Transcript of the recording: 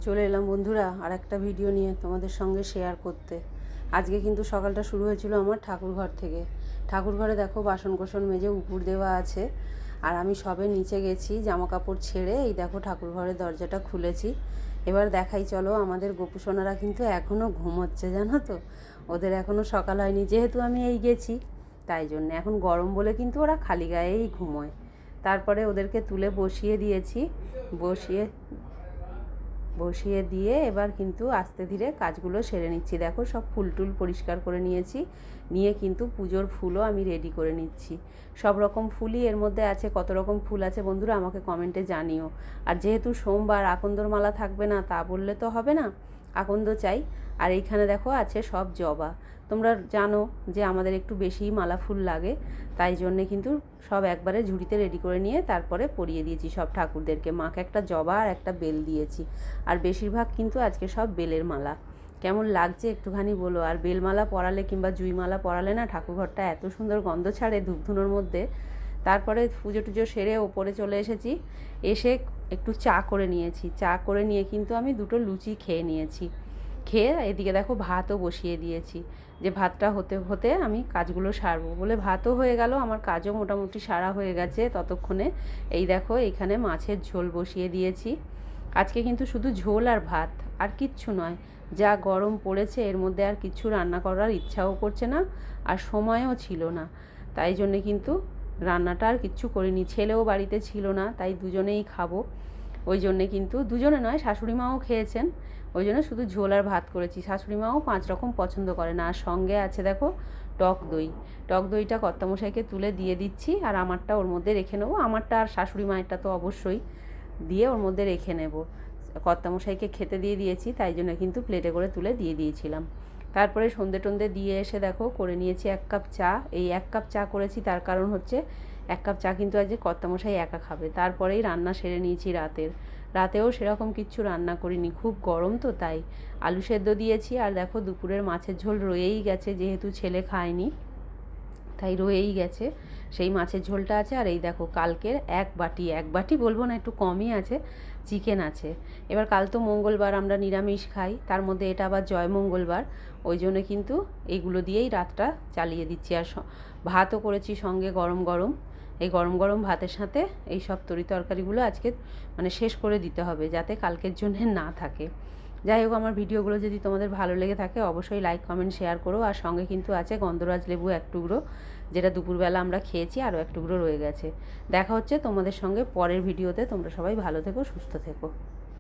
চলে এলাম বন্ধুরা আর একটা ভিডিও নিয়ে তোমাদের সঙ্গে শেয়ার করতে। আজকে কিন্তু সকালটা শুরু হয়েছিল আমার ঠাকুরঘর থেকে। ঠাকুরঘরে দেখো বাসন কোসন মেজে উপুর দেওয়া আছে, আর আমি সবে নিচে গেছি জামা কাপড় ছেড়ে। এই দেখো ঠাকুরঘরের দরজাটা খুলেছি। এবার দেখাই চলো। আমাদের গোপুসোনারা কিন্তু এখনও ঘুমোচ্ছে, জানো তো, ওদের এখনও সকাল হয়নি। যেহেতু আমি এই গেছি তাই জন্য এখন গরম বলে কিন্তু ওরা খালি গায়েই ঘুমোয়। তারপরে ওদেরকে তুলে বসিয়ে দিয়েছি। বসিয়ে দিয়ে এবার কিন্তু আস্তে ধীরে কাজগুলো সেরে নিচ্ছি। দেখো সব ফুল টুল পরিষ্কার করে নিয়েছি, নিয়ে কিন্তু পুজোর ফুলও আমি রেডি করে নিচ্ছি। সব রকম ফুলই এর মধ্যে আছে। কত রকম ফুল আছে বন্ধুরা আমাকে কমেন্টে জানিও। আর যেহেতু সোমবার আকন্দর মালা থাকবে না তা বললে তো হবে না, আকন্দ চাই। আর এইখানে দেখো আছে সব জবা। তোমরা জানো যে আমাদের একটু বেশিই মালা ফুল লাগে, তাই জন্যে কিন্তু সব একবারে ঝুড়িতে রেডি করে নিয়ে তারপরে পরিয়ে দিয়েছি সব ঠাকুরদেরকে। মাকে একটা জবা আর একটা বেল দিয়েছি, আর বেশিরভাগ কিন্তু আজকে সব বেলের মালা। কেমন লাগছে একটুখানি বলো। আর বেলমালা পরালে কিংবা জুইমালা পরালে না ঠাকুরঘরটা এত সুন্দর গন্ধ ছাড়ে ধূপধুনোর মধ্যে। তারপরে পুজো টুজো সেরে ওপরে চলে এসেছি। এসে একটু চা করে নিয়েছি। চা করে নিয়ে কিন্তু আমি দুটো লুচি খেয়ে নিয়েছি। খেয়ে এদিকে দেখো ভাতও বসিয়ে দিয়েছি, যে ভাতটা হতে হতে আমি কাজগুলো সারবো বলে। ভাতও হয়ে গেল, আমার কাজও মোটামুটি সারা হয়ে গেছে ততক্ষণে। এই দেখো এইখানে মাছের ঝোল বসিয়ে দিয়েছি। আজকে কিন্তু শুধু ঝোল আর ভাত, আর কিচ্ছু নয়। যা গরম পড়েছে এর মধ্যে আর কিচ্ছু রান্না করার ইচ্ছাও করছে না, আর সময়ও ছিল না। তাই জন্যে কিন্তু রান্নাটা আর কিচ্ছু করিনি। ছেলেও বাড়িতে ছিল না, তাই দুজনেই খাবো। ওই জন্যে কিন্তু দুজনে নয়, শাশুড়ি মাও খেয়েছেন। ওই জন্য শুধু ঝোল আর ভাত করেছি। শাশুড়ি মাও 5 রকম পছন্দ করে না। আর সঙ্গে আছে দেখো টক দই। টক দইটা কর্তামশাইকে তুলে দিয়ে দিচ্ছি, আর আমারটা ওর মধ্যে রেখে নেবো। আমারটা আর শাশুড়ি মায়েরটা তো অবশ্যই দিয়ে ওর মধ্যে রেখে নেব। কর্তামশাইকে খেতে দিয়ে দিয়েছি, তাই জন্য কিন্তু প্লেটে করে তুলে দিয়ে দিয়েছিলাম। তারপরে সন্ধে টন্ধে দিয়ে এসে দেখো করে নিয়েছি 1 কাপ চা। এই 1 কাপ চা করেছি তার কারণ হচ্ছে 1 কাপ চা কিন্তু আজকে কর্তামশাই একা খাবে। তারপরেই রান্না সেরে নিয়েছি রাতেও সেরকম কিচ্ছু রান্না করিনি, খুব গরম তো তাই। আলু সেদ্ধ দিয়েছি, আর দেখো দুপুরের মাছের ঝোল রয়েই গেছে, যেহেতু ছেলে খায়নি তাই রয়েই গেছে। সেই মাছের ঝোলটা আছে। আর এই দেখো কালকের এক বাটি বলবো না, একটু কমই আছে, চিকেন আছে। এবার কাল তো মঙ্গলবার, আমরা নিরামিষ খাই, তার মধ্যে এটা আবার জয় মঙ্গলবার। ওই জন্য কিন্তু এইগুলো দিয়েই রাতটা চালিয়ে দিচ্ছি। আর ভাতও করেছি সঙ্গে গরম গরম। এই গরম গরম ভাতের সাথে এই সব তরকারিগুলো আজকে মানে শেষ করে দিতে হবে, যাতে কালকের জন্য না থাকে। যাই হোক, আমার ভিডিওগুলো যদি তোমাদের ভালো লেগে থাকে অবশ্যই লাইক কমেন্ট শেয়ার করো। আর সঙ্গে কিন্তু আছে গন্ধরাজ লেবু 1 টুকরো, যেটা দুপুরবেলা আমরা খেয়েছি, আরও 1 টুকরো রয়ে গেছে। দেখা হচ্ছে তোমাদের সঙ্গে পরের ভিডিওতে। তোমরা সবাই ভালো থেকো, সুস্থ থেকো।